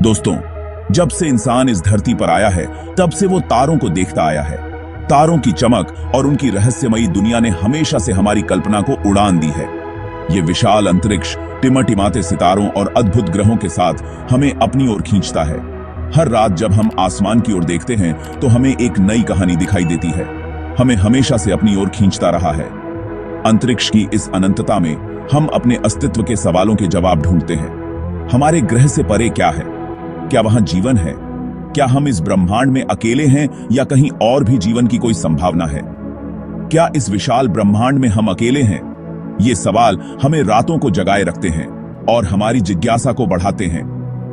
दोस्तों, जब से इंसान इस धरती पर आया है तब से वो तारों को देखता आया है। तारों की चमक और उनकी रहस्यमयी दुनिया ने हमेशा से हमारी कल्पना को उड़ान दी है। ये विशाल अंतरिक्ष टिमटिमाते सितारों और अद्भुत ग्रहों के साथ हमें अपनी ओर खींचता है। हर रात जब हम आसमान की ओर देखते हैं तो हमें एक नई कहानी दिखाई देती है। हमें हमेशा से अपनी ओर खींचता रहा है। अंतरिक्ष की इस अनंतता में हम अपने अस्तित्व के सवालों के जवाब ढूंढते हैं। हमारे ग्रह से परे क्या है? क्या वहां जीवन है? क्या हम इस ब्रह्मांड में अकेले हैं या कहीं और भी जीवन की कोई संभावना है? क्या इस विशाल ब्रह्मांड में हम अकेले हैं? ये सवाल हमें रातों को जगाए रखते हैं और हमारी जिज्ञासा को बढ़ाते हैं।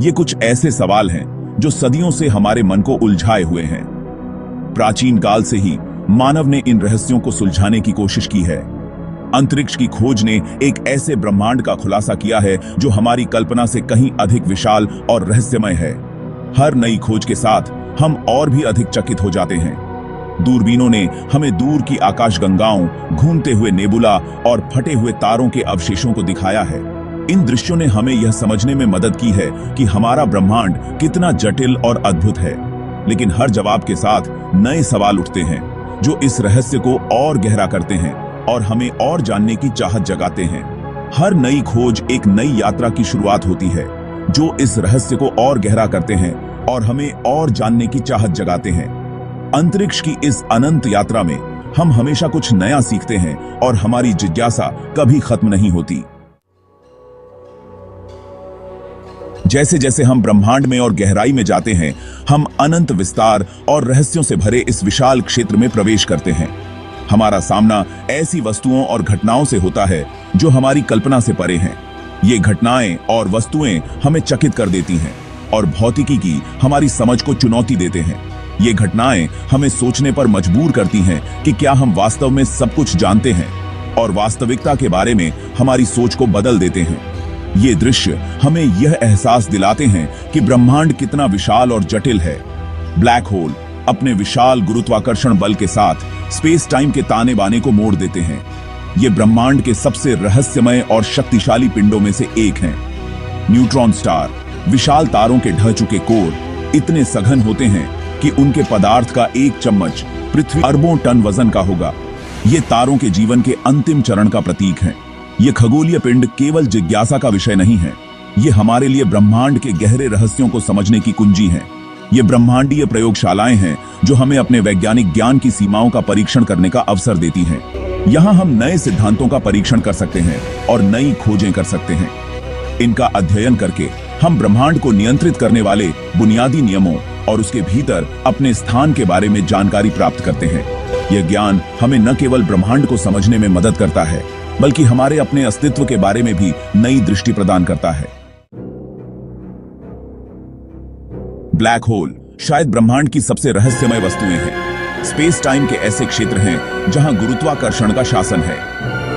ये कुछ ऐसे सवाल हैं जो सदियों से हमारे मन को उलझाए हुए हैं। प्राचीन काल से ही मानव ने इन रहस्यों को सुलझाने की कोशिश की है। अंतरिक्ष की खोज ने एक ऐसे ब्रह्मांड का खुलासा किया है जो हमारी कल्पना से कहीं अधिक विशाल और रहस्यमय है। हर नई खोज के साथ हम और भी अधिक चकित हो जाते हैं। दूरबीनों ने हमें दूर की आकाशगंगाओं, घूमते हुए नेबुला और फटे हुए तारों के अवशेषों को दिखाया है। इन दृश्यों ने हमें यह समझने में मदद की है कि हमारा ब्रह्मांड कितना जटिल और अद्भुत है। लेकिन हर जवाब के साथ नए सवाल उठते हैं जो इस रहस्य को और गहरा करते हैं और हमें और जानने की चाहत जगाते हैं। हर नई खोज एक नई यात्रा की शुरुआत होती है जो इस रहस्य को और गहरा करते हैं और हमें और जानने की चाहत जगाते हैं। अंतरिक्ष की इस अनंत यात्रा में हम हमेशा कुछ नया सीखते हैं और हमारी जिज्ञासा कभी खत्म नहीं होती। जैसे जैसे हम ब्रह्मांड में और गहराई में जाते हैं, हम अनंत विस्तार और रहस्यों से भरे इस विशाल क्षेत्र में प्रवेश करते हैं। हमारा सामना ऐसी वस्तुओं और घटनाओं से होता है जो हमारी कल्पना से परे हैं। ये घटनाएं और वस्तुएं हमें चकित कर देती हैं और भौतिकी की हमारी समझ को चुनौती देते हैं। ये घटनाएं हमें सोचने पर मजबूर करती हैं कि क्या हम वास्तव में सब कुछ जानते हैं, और वास्तविकता के बारे में हमारी सोच को बदल देते हैं। ये दृश्य हमें यह एहसास दिलाते हैं कि ब्रह्मांड कितना विशाल और जटिल है। ब्लैक होल अपने विशाल गुरुत्वाकर्षण बल के साथ स्पेस टाइम के ताने बाने को मोड़ देते हैं। ये ब्रह्मांड के सबसे रहस्यमय और शक्तिशाली पिंडों में से एक हैं। न्यूट्रॉन स्टार, विशाल तारों के ढह चुके कोर, इतने सघन होते हैं कि उनके पदार्थ का एक चम्मच पृथ्वी अरबों टन वजन का होगा। ये तारों के जीवन के अंतिम चरण का प्रतीक है। ये खगोलीय पिंड केवल जिज्ञासा का विषय नहीं है, ये हमारे लिए ब्रह्मांड के गहरे रहस्यों को समझने की कुंजी हैं। ये ब्रह्मांडीय प्रयोगशालाएं हैं जो हमें अपने वैज्ञानिक ज्ञान की सीमाओं का परीक्षण करने का अवसर देती हैं। यहाँ हम नए सिद्धांतों का परीक्षण कर सकते हैं और नई खोजें कर सकते हैं। इनका अध्ययन करके हम ब्रह्मांड को नियंत्रित करने वाले बुनियादी नियमों और उसके भीतर अपने स्थान के बारे में जानकारी प्राप्त करते हैं। यह ज्ञान हमें न केवल ब्रह्मांड को समझने में मदद करता है, बल्कि हमारे अपने अस्तित्व के बारे में भी नई दृष्टि प्रदान करता है। ब्लैक होल शायद ब्रह्मांड की सबसे रहस्यमय वस्तुएं हैं। स्पेस टाइम के ऐसे क्षेत्र हैं जहां गुरुत्वाकर्षण का शासन है।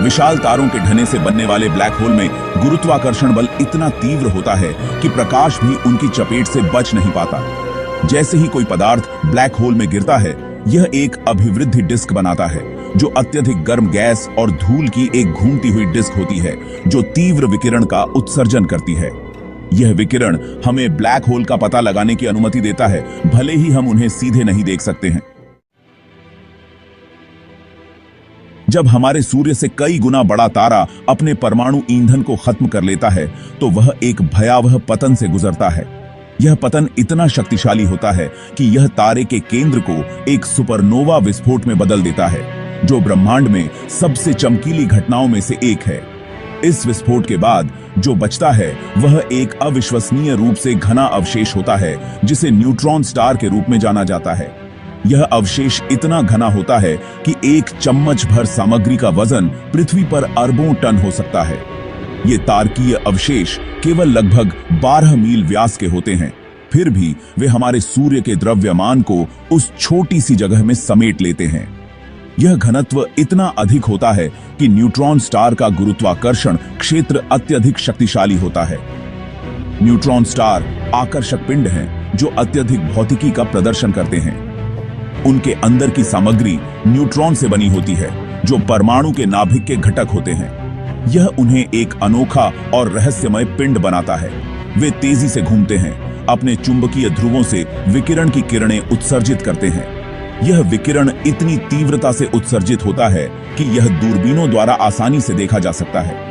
विशाल तारों के ढहने से बनने वाले ब्लैक होल में गुरुत्वाकर्षण बल इतना तीव्र होता है कि प्रकाश भी उनकी चपेट से बच नहीं पाता। जैसे ही कोई पदार्थ ब्लैक होल में गिरता है, यह एक अभिवृद्धि डिस्क बनाता है जो अत्यधिक गर्म गैस और धूल की एक घूमती हुई डिस्क होती है जो तीव्र विकिरण का उत्सर्जन करती है। यह विकिरण हमें ब्लैक होल का पता लगाने की अनुमति देता है, भले ही हम उन्हें सीधे नहीं देख सकते हैं। जब हमारे सूर्य से कई गुना बड़ा तारा अपने परमाणु ईंधन को खत्म कर लेता है तो वह एक भयावह पतन से गुजरता है। यह पतन इतना शक्तिशाली होता है कि यह तारे के केंद्र को एक सुपरनोवा विस्फोट में बदल देता है, जो ब्रह्मांड में सबसे चमकीली घटनाओं में से एक है। इस विस्फोट के बाद जो बचता है वह एक अविश्वसनीय रूप से घना अवशेष होता है जिसे न्यूट्रॉन स्टार के रूप में जाना जाता है। यह अवशेष इतना घना होता है कि एक चम्मच भर सामग्री का वजन पृथ्वी पर अरबों टन हो सकता है। ये तारकीय अवशेष केवल लगभग 12 मील व्यास के होते हैं, फिर भी वे हमारे सूर्य के द्रव्यमान को उस छोटी सी जगह में समेट लेते हैं। यह घनत्व इतना अधिक होता है कि न्यूट्रॉन स्टार का गुरुत्वाकर्षण क्षेत्र अत्यधिक शक्तिशाली होता है। न्यूट्रॉन स्टार आकर्षक पिंड हैं जो अत्यधिक भौतिकी का प्रदर्शन करते हैं। उनके अंदर की सामग्री न्यूट्रॉन से बनी होती है जो परमाणु के नाभिक के घटक होते हैं। यह उन्हें एक अनोखा और रहस्यमय पिंड बनाता है। वे तेजी से घूमते हैं, अपने चुंबकीय ध्रुवों से विकिरण की किरणें उत्सर्जित करते हैं। यह विकिरण इतनी तीव्रता से उत्सर्जित होता है कि यह दूरबीनों द्वारा आसानी से देखा जा सकता है।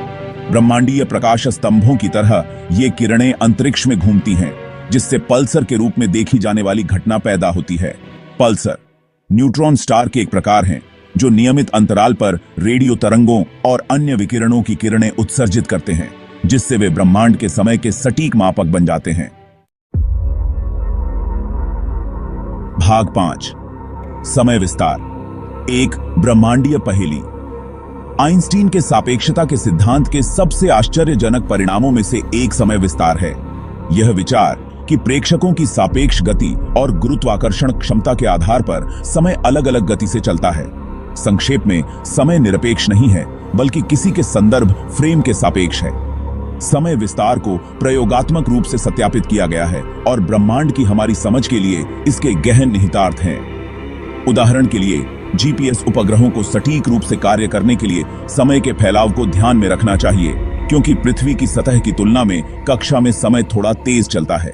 ब्रह्मांडीय प्रकाश स्तंभों की तरह ये किरणें अंतरिक्ष में घूमती हैं, जिससे पल्सर के रूप में देखी जाने वाली घटना पैदा होती है। पल्सर न्यूट्रॉन स्टार के एक प्रकार हैं जो नियमित अंतराल पर रेडियो तरंगों और अन्य विकिरणों की किरणें उत्सर्जित करते हैं, जिससे वे ब्रह्मांड के समय के सटीक मापक बन जाते हैं। भाग 5 समय विस्तार। एक ब्रह्मांडीय पहेली। आइंस्टीन के सापेक्षता के सिद्धांत के सबसे आश्चर्यजनक परिणामों में से एक समय विस्तार है। यह विचार कि प्रेक्षकों की सापेक्ष गति और गुरुत्वाकर्षण क्षमता के आधार पर समय अलग अलग गति से चलता है। संक्षेप में, समय निरपेक्ष नहीं है, बल्कि किसी के संदर्भ फ्रेम के सापेक्ष है। समय विस्तार को प्रयोगात्मक रूप से सत्यापित किया गया है और ब्रह्मांड की हमारी समझ के लिए इसके गहन निहितार्थ हैं। उदाहरण के लिए, जीपीएस उपग्रहों को सटीक रूप से कार्य करने के लिए समय के फैलाव को ध्यान में रखना चाहिए, क्योंकि पृथ्वी की सतह की तुलना में कक्षा में समय थोड़ा तेज चलता है।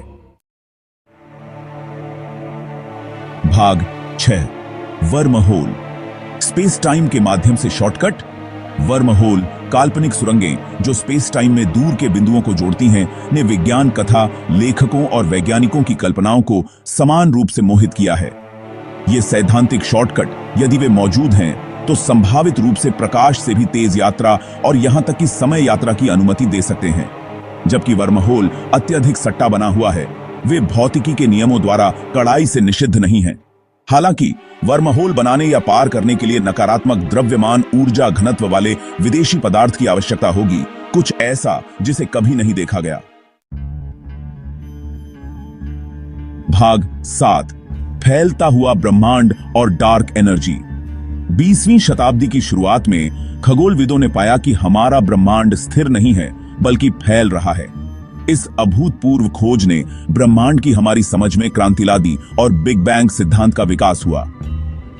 भाग 6 वर्महोल। स्पेस टाइम के माध्यम से शॉर्टकट। वर्महोल काल्पनिक सुरंगें जो स्पेस टाइम में दूर के बिंदुओं को जोड़ती हैं, ने विज्ञान कथा लेखकों और वैज्ञानिकों की कल्पनाओं को समान रूप से मोहित किया है। ये सैद्धांतिक शॉर्टकट, यदि वे मौजूद हैं, तो संभावित रूप से प्रकाश से भी तेज यात्रा और यहां तक कि समय यात्रा की अनुमति दे सकते हैं। जबकि वर्महोल अत्यधिक सट्टा बना हुआ है, वे भौतिकी के नियमों द्वारा कड़ाई से निषिद्ध नहीं हैं। हालांकि वर्महोल बनाने या पार करने के लिए नकारात्मक द्रव्यमान ऊर्जा घनत्व वाले विदेशी पदार्थ की आवश्यकता होगी, कुछ ऐसा जिसे कभी नहीं देखा गया। भाग 7 फैलता हुआ ब्रह्मांड और डार्क एनर्जी। 20वीं शताब्दी की शुरुआत में खगोलविदों ने पाया कि हमारा ब्रह्मांड स्थिर नहीं है, बल्कि फैल रहा है। इस अभूतपूर्व खोज ने ब्रह्मांड की हमारी समझ में क्रांति ला दी और बिग बैंग सिद्धांत का विकास हुआ।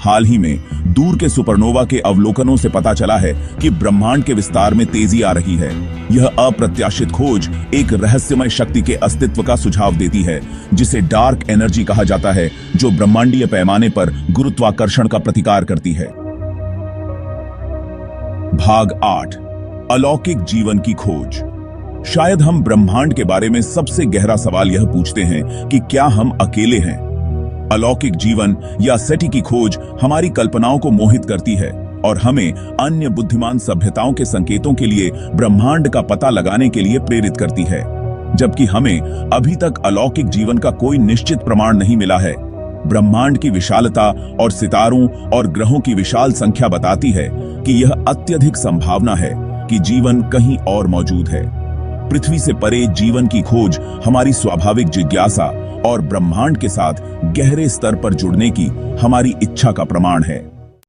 हाल ही में दूर के सुपरनोवा के अवलोकनों से पता चला है कि ब्रह्मांड के विस्तार में तेजी आ रही है। यह अप्रत्याशित खोज एक रहस्यमय शक्ति के अस्तित्व का सुझाव देती है, जिसे डार्क एनर्जी कहा जाता है, जो ब्रह्मांडीय पैमाने पर गुरुत्वाकर्षण का प्रतिकार करती है। भाग 8 अलौकिक जीवन की खोज। शायद हम ब्रह्मांड के बारे में सबसे गहरा सवाल यह पूछते हैं कि क्या हम अकेले हैं? अलौकिक जीवन या सेटी की खोज हमारी कल्पनाओं को मोहित करती है और हमें अन्य बुद्धिमान सभ्यताओं के संकेतों के लिए ब्रह्मांड का पता लगाने के लिए प्रेरित करती है। जबकि हमें अभी तक अलौकिक जीवन का कोई निश्चित प्रमाण नहीं मिला है, ब्रह्मांड की विशालता और सितारों और ग्रहों की विशाल संख्या बताती है कि यह अत्यधिक संभावना है कि जीवन कहीं और मौजूद है। पृथ्वी से परे जीवन की खोज हमारी स्वाभाविक जिज्ञासा और ब्रह्मांड के साथ गहरे स्तर पर जुड़ने की हमारी इच्छा का प्रमाण है।